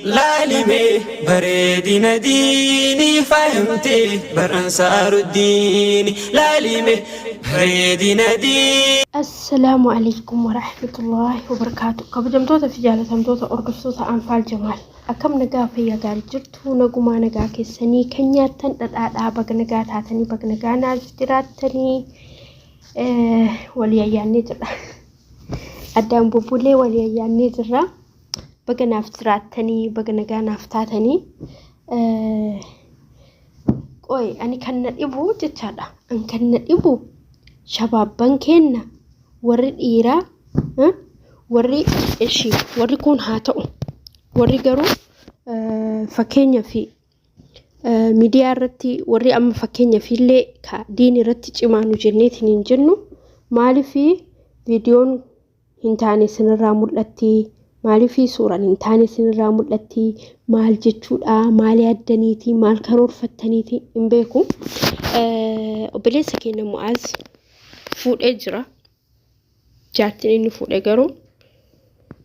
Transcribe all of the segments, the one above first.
لالمي بريدنا ديني فهمتي برأنصار الدين لالمي بريدنا ديني. السلام عليكم ورحمة الله وبركاته. كبجمتوتا في جالة تمتوتا أرقصوتا أنفال جمال أكم نقا فيا قال جرتو نقوما نقا كيساني كنياتن الآداء بق نقا تاتني بق نقا نازجراتني ولياياني جرا أدام بوبولي ولياياني جرا بق نافتراتني بق نقا نافتاتني قوي أني كان نقبو جتشادا أن كان نقبو شبابان كينا ورد إيرا ورد إشي ورد كون هاتو ورد قرو فكينيا في ميديا رتي ورد أما فكينيا في اللي كديني رتي جمانو جنيتي ننجنو مالي في فيديون هنتاني سنرامو لتي مالي في صورة هنتاني سنرامو لتي مال جتشود مالي أدنيتي مال كرور فتنيتي إنبيكو وبليس كينا معاذ فود أجرا جاتني نفود أجرو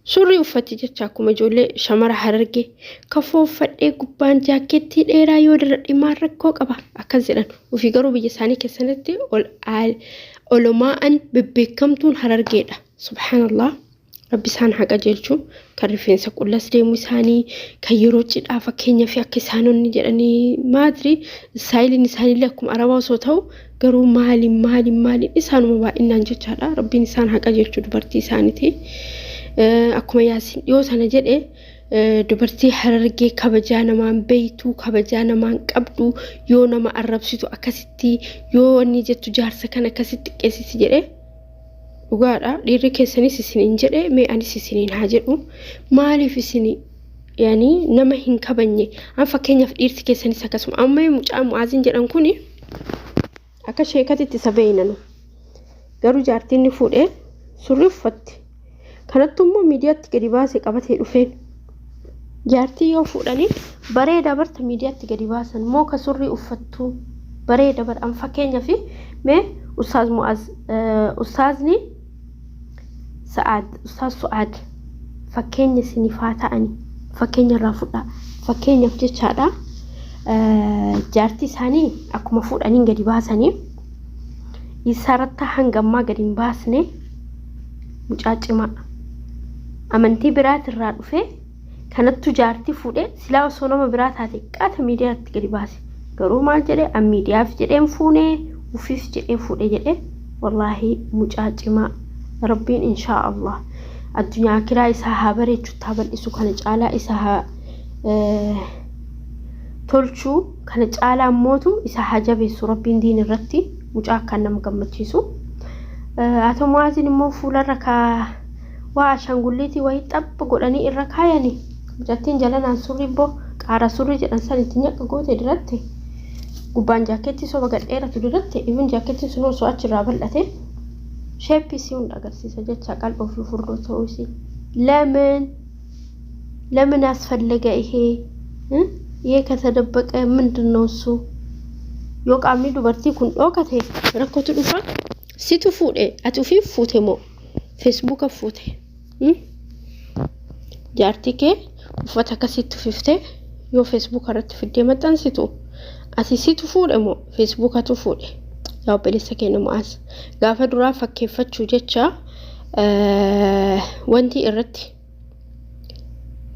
سوري وفتي جتاكو مجولة شمر حرقي كفو فتي قبان جاكيتي إيرا يودر إمار ركوك أبا أكزلن وفي قرو بيجساني كسنتي علماء ببكمتون حرقي سبحان الله ربي سان حق جلشو كارفين سكول لسليمو ساني كيروتشي فكينيا في أكسانون نجراني ما أدري السايل نساني لكم أروا صوتو قروا مالي إسانو مبا إنان جتشالا ربي نسان حق جلشو دبرتي سانتي أكما ياسين يو سانا جد دبرتي حررقي كبجانا مان بيتو كبجانا مان قبدو يو نما أربسيتو أكاسيتي يو نيجتو جارسا كان أكاسيتي كيسيسي جد وقالا ليري كيساني سيسينين جده مي أني سيسينين هاجرو مالي في سيني يعني نما هين كبني أنا فكينيا في إيرتي كيساني ساكسم أما مجا معازين جدان كوني أكا شيكاتي تسابينانو قارو جارتيني فود سوريف فتي كانت تمو ميديات قريباسي قبتي رفين جارتي يو فوداني بري دابرت ميديات قريباسا موكا سوري أفتو بري دابر أم فكينيا في مي أستاذ معاذ أستاذني أستاذ سعاد فكيني سنفاتا أني فكيني رافضة فكيني في جتشادا جارتي ساني أكو مفروض أني قدي باساني يسارتا هنغما قدي باسني مجاج ما أمنتي برات الرادو في كانت جارتي فودة سلا وصونا برات هاتي كاتا ميديات قدي باسي قرو مال جدي أم ميديا في جدي مفوني وفيس جدي فودة جدي والله مجاج ما ربين إن شاء الله الدنيا كلا إساها بري تتابل إسو كانت على إساها تولشو كانت على موتو إساها جابيسو ربين دين الرتي مجاج كان مقمتشيسو أتو موازين موفولا ركا وعشان قليتي ويتطبقوا لاني الركا يعني مجاتين جلنا سوري بو قارا سوري جلن سالي تنيق قوتي درتي قبان جاكيتي سو بقى إيرا تدرتي إيفن جاكيتي سنو سو أجر رابل أتي شابي سيون أغرسي سجد قلب في الفردو توسي لمن أسفل لقائه كتدبك من دنوسو يوك عملي دوبرتي كن أوكته ركو تدفع سيتو فوتي أتوفي فوتي مو فيسبوك فوتي جارتي كي وفتك سيتو فيفتي يو فيسبوك رت في الديمتان سيتو أتي سيتو فوتي مو فيسبوك تفوتي ياو بليسا كينا مؤاس غافة درا فكيفتشو جتشا وانتي إرتي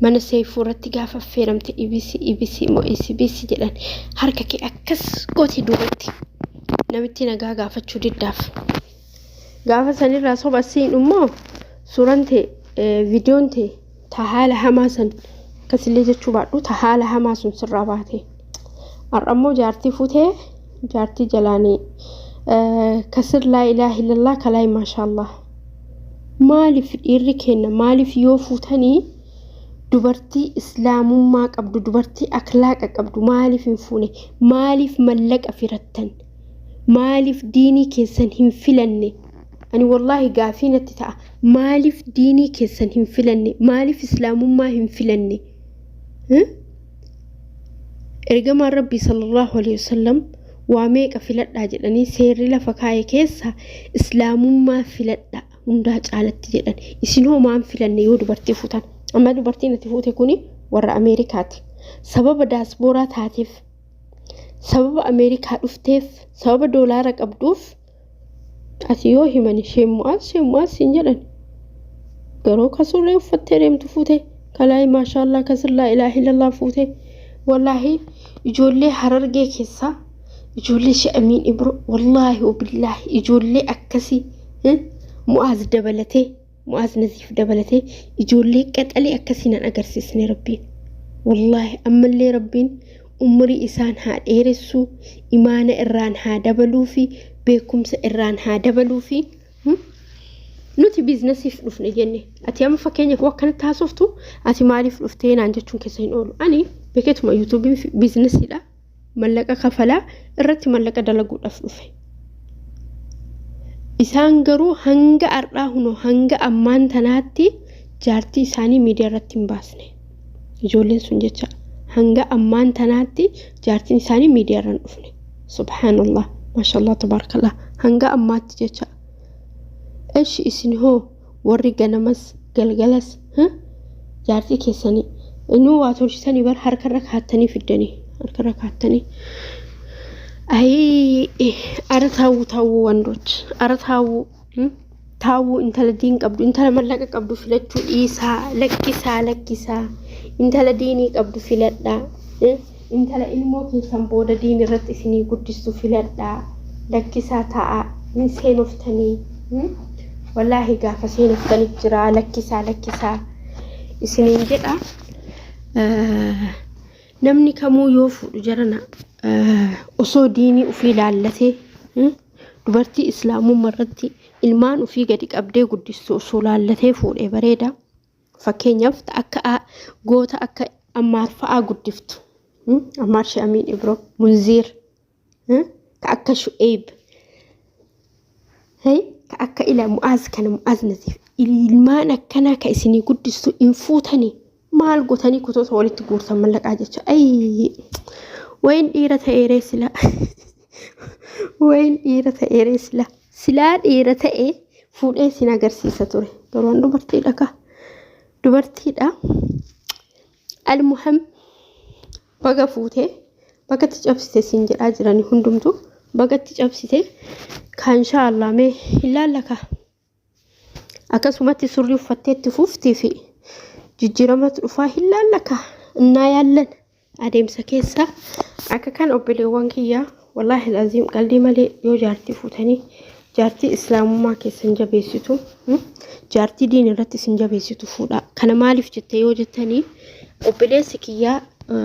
من سيفو رتي غافة فيرمتي إبسي مو إبسي جلان حركة كي أكس قوتي دوبتي نمتي نغا غافتشو دداف غافة ساني راسو بسين أمو سورانتي فيديونتي تحال حماسا كسلي جتشو بعدو تحال حماسا سراباتي أرمو جارتي فوتي جارتي جلاني كسر لا إله إلا الله كلاي ما شاء الله مالي في إيركينا مالي في يوفوتني دبرتي إسلام ما قبض دبرتي أخلاق قبض مالي في فوني مالي في ملك أفرتن مالي في ديني كيسن هم فلني أنا والله قافينة تتاع مالي في ديني كيسن هم فلني مالي في إسلام ما هم فلني إرجما ربي صلى الله عليه وسلم واميك فلدا جدني سيري لفكاي كيسا إسلام ما فلدا هندا جالت جدن إسنو ما فلني يو دبرتي فوتان أما دبرتي نتفوت كوني warra Ameerikaati sababa daasbooraa taatiif sababa Ameerikaa dhufteef sababa doolaara qabduuf ati yoo himani sheemu'aas hin jedhan garoo kasurree uffattee deemtu fuute kalaayi maashaallah kasir laa ilaaha illallah fuute wallaahi ijoollee Harargee keessaa ijoollee Sha'amiin Ibro wallaahi wabillaahi ijoollee akkasii mu'aaz dabalatee mu'aaz nasiif dabalatee ijoollee qaxalee akkasiin agarsiisne rabbiin wallaahi ammallee rabbiin umrii isaan haa dheeressu imaana irraan haa dabaluu fi beekumsa irraan haa dabaluu fi nuti biizinasiif dhufne jenne ati amma fakkeenyaaf wakkan taasoftu ati maaliif dhuftee naan jechuun keessa hin oolu ani beeketuma yuutuubiin biizinasiidha mallaqa kafalaa irratti mallaqa dalaguudhaaf dhufe isaan garuu hanga har'aa hunoo hanga ammaan tanaatti jaartii isaanii miidiyaa irratti hin baasne ijoolleen sun jecha hanga ammaan tanaatti jaartiin isaanii miidiyaa irraan dhufne subhaanallah maashaallah tabarakallah hanga ammaatti jecha eshi isin hoo warri ganamas galgalas jaartii keessanii inuu waa tolchisanii bar harkarra kaattanii fiddanii harkarra kaattanii ay ara taa'uu wandoch ara taa'uu intala diin qabdu intala mallaqa qabdu filachuu dhiisaa lakkisaa intala diinii qabdu filadhaa intala ilmoo keessan booda diin irratti isinii guddistu filadhaa lakkisaa ta'a hin seenoftanii wallaahi gaafa seenoftaniif jira lakkisaa isiniin jedha namni kamuu yoo fuudhu jarana osoo diinii ufii laallatee dubartii islaamummaa irratti ilmaan ufii gadi qabdee guddistu osoo laallatee fuudhee bareeda fakkeenyaaf akka goota akka Ammaar fa'aa guddiftu Ammaar Sha'amiin Ibro Munziir ka akka Shu'eeb ka akka ila Mu'aaz kana Mu'aaz Nasiif ilmaan akkanaa ka isinii guddistu in fuutanii maal gootanii kutoota walitti guurtan mallaqaa jecha ay wayin dhiira ta'ee silaa dhiira ta'ee fuudhee sin agarsiisa ture garuu dubartiidha almuham baga fuutee bagatti cabsite sin jedhaa jiranii hundumtu bagatti cabsite kan inshaallah mee ilaallaka akkasumatti surrii uffattee itti fuuftii fi jijjiiramatu dhufaa ilaallaka innaa yaallan adeemsa keessa akka kan obboleewwan kiyyaa wallaahi laziim qalbii malee yoo jaartii fuutanii jaartii islaamummaa keessan jabeessitu jaartii diin irratti sin jabeessitu fuudha kana maaliif jettee yoo jettanii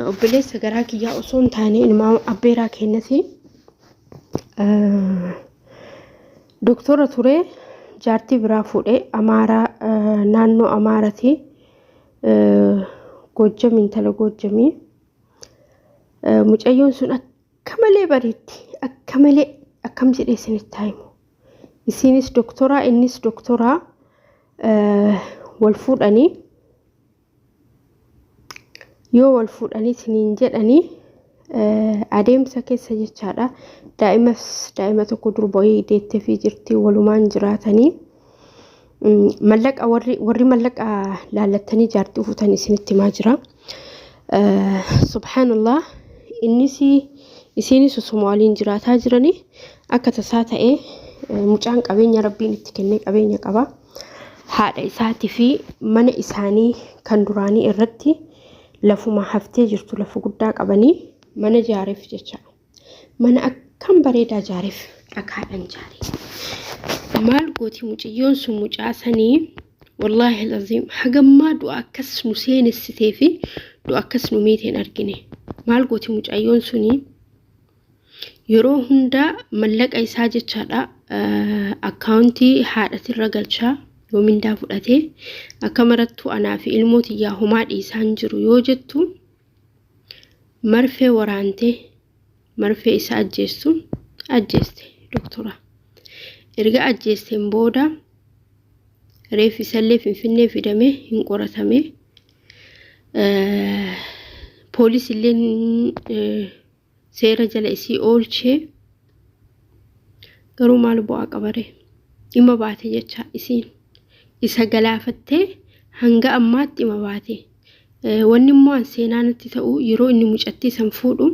obboleessa garaa kiyyaa osoo hin taane ilmaa abbeeraa kennati doktora ture jaartii biraa fuudhee amaaraa naannoo amaarati Gojjam intala Gojjamii mucayyoon sun akka malee bareetti akka malee akkam jedhee isinitti himu isinis doktoraa innis doktoraa wal fuudhanii yoo wal fuudhanii isiniin jedhanii adeemsa keessa jechaadha daa'ima tokko durboyii deettee fi jirtii walumaan jiraatanii mallaqa warri mallaqa laallattanii jaartii fuutanii isinitti himaa jira subhaanallah isinis osuma waliin jiraataa jiranii akka tasaa ta'ee mucaan qabeenya rabbiin itti kennee qabeenya qaba haadha isaatii fi mana isaanii kan duraanii irratti lafuma haftee jirtu lafa guddaa qabanii mana jaareef jecha mana akkam bareedaa jaareef dhakaadhaan jaaree maal gooti mucayyoon sun mucaasanii wallaahi laziim hagammaa du'a akkas nu seenessitee fi du'a akkas nu miiteen argine maal gooti mucayyoon sunii yeroo hundaa mallaqa isaa jechaadha akkaawuntii haadhatirra galchaa yoo mindaa fudhatee akka marattuu anaa fi ilmootiyyaa homaa dhiisaan jiru yoo jettu marfee waraantee marfee isaa ajjeeste doktora erga ajjeesteen booda reef isallee finfinnee fidamee hin qoratame poolisilleen seera jala isii oolchee garuu maal bu'aa qabare dhimma baate jecha isiin isa galaafattee hanga ammaatti dhimma baate wanni immoo an seenaanatti ta'u yeroo inni mucattii san fuudhu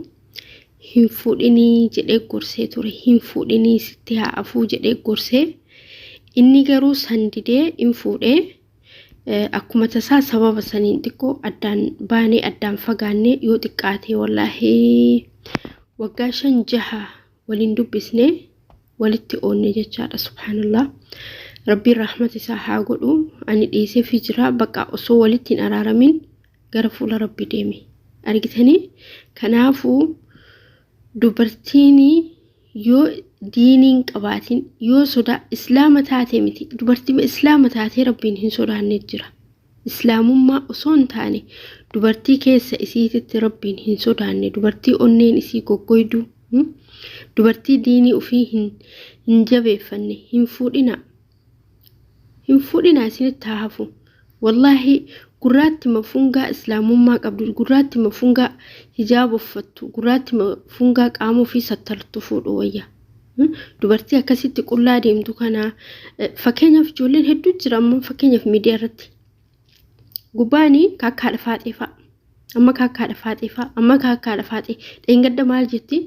hin fuudhinii jedhee gorsee ture hin fuudhinii sitti haa afuu jedhee gorsee inni garuu san didee hin fuudhee akkuma tasaa sababa saniin xiqqoo addaan baanee addaan fagaannee yoo xiqqaatee wallaahi waggaa 5-6 waliin dubbisnee walitti oonne jechaadha subhanallah rabbi rahmat isaa haa godhu ani dhiisee fi jira bakka osoo walitti hin araaramin gara fuula rabbi deeme argitanii kanaafuu dubartiin yoo diiniin qabaatin yoo sodaa islaama taatee miti dubartii islaama taatee rabbiin hin sodaanne jira islaamummaa osoo hin taane dubartii keessa isiititti rabbiin hin sodaanne dubartii onneen isii goggoydu dubartii diinii ofii hin jabeeffanne hin fuudhina isinitti hafu wallahi gurraatti mafungaa islaamummaa qabdu gurraatti mafungaa hijaab uffattu gurraatti mafungaa qaama ofii sattartu fuudhu wayya dubartii akkasitti qullaa deemtu kana fakkeenyaaf ijoolleen hedduu jira amma fakkeenyaaf miidiyaa irratti gubaanii kaakkaadha faaxeefa amma kaakkaadha faaxeefa amma kaakkaadha faaxee dheengadda maal jetti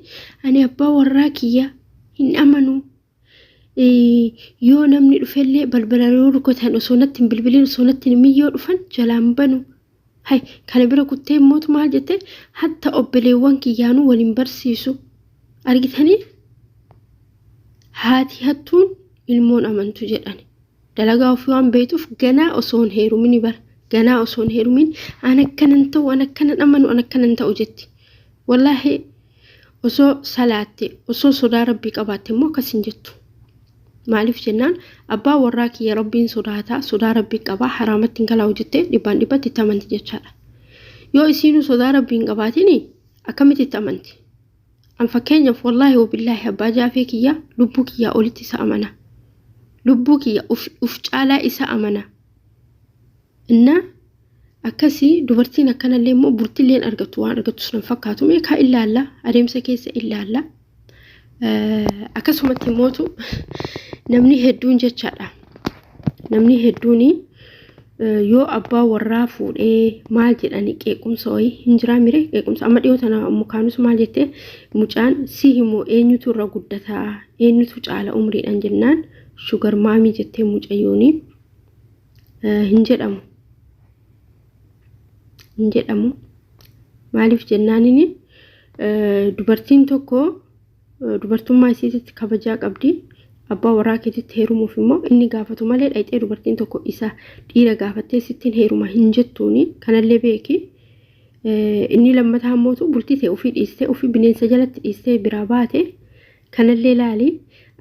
ani abbaa warraa kiyya hin amanu yoo namni dhufellee balbala rukutan osoo natti hin bilbilin osoo natti hin miyyoo dhufan jalaan banu hay kana bira kuttee mootu maal jette hatta obboleewwan kiyyaanuu waliin barsiisu argitanii haati hattuun ilmoon amantu jedhan dalagaa ofii waan beektuuf ganaa osoo hin heerumin bar ganaa osoo hin heerumin an akkanan ta'u an akkanan amanu an akkanan ta'u jetti wallaahi osoo salaatte osoo sodaa rabbii qabaatte immoo akkas hin jettu maaliif jennaan abbaa warraa kiyya rabbiin sodaata sodaa rabbii qaba haraamatti hin galaa hojjette dhibbaan dhibbatti itti amanti jechaadha yoo isiinuu sodaa rabbii hin qabaatini akkamitti itti amanti an fakkeenyaaf wallaahi wabillaahi abbaa jaafee kiyya lubbuu kiyya olitti isa amana lubbuu kiyya uf caalaa isa amana inna akkasii dubartiin akkanallee immoo burtilleen argattu waan argattu san fakkaatu meeqa ilaalla adeemsa keessa ilaalla akkasumatti mootu namni hedduun jechaadha namni hedduun yoo abbaa warraa fuudhee maal jedhani qeequmsa hoyi hin jiraa mire qeequmsa amma dhiyoo tana mukaanus maal jette mucaan si himoo eenyutu irra guddataa eenyutu caala umriidhaan jennaan shugar maamii jettee mucayyooni hin jedhamu maaliif jennaanini dubartiin tokko dubartummaa isiitti kabajaa qabdi abbaa warraa keetitti heerumuuf immoo inni gaafatu malee dhayxee dubartiin tokko isa dhiira gaafattee sittiin heeruma hin jettuuni kanallee beeki inni lammataa mootu bultii ta'e ofii dhiistee ofii bineensa jalatti dhiistee biraa baate kanallee laali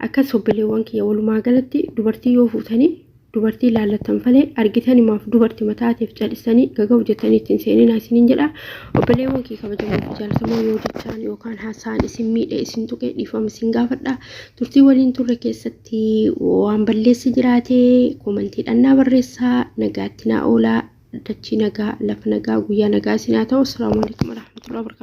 akkas obboleewwan kiyya walumaa galatti dubartii yoo fuutanii dubartii laallattan falee argitan himaaf dubartii mataateef callisanii gaga hojjetanii ittiin seeninaa isiniin jedha obboleewwan kiyya kabajamoo fi jaalatamoo yoo jechaan yookaan haasaan isin miidhe isin tuqee dhiifama isin gaafadha turtii waliin turre keessatti waan balleessi jiraatee komantiidhaan naa barreessaa nagaatti naa oolaa dachii nagaa lafa nagaa guyyaa nagaa isin haa ta'u assalaamu alaykum warahmatullahi wabarakaatuh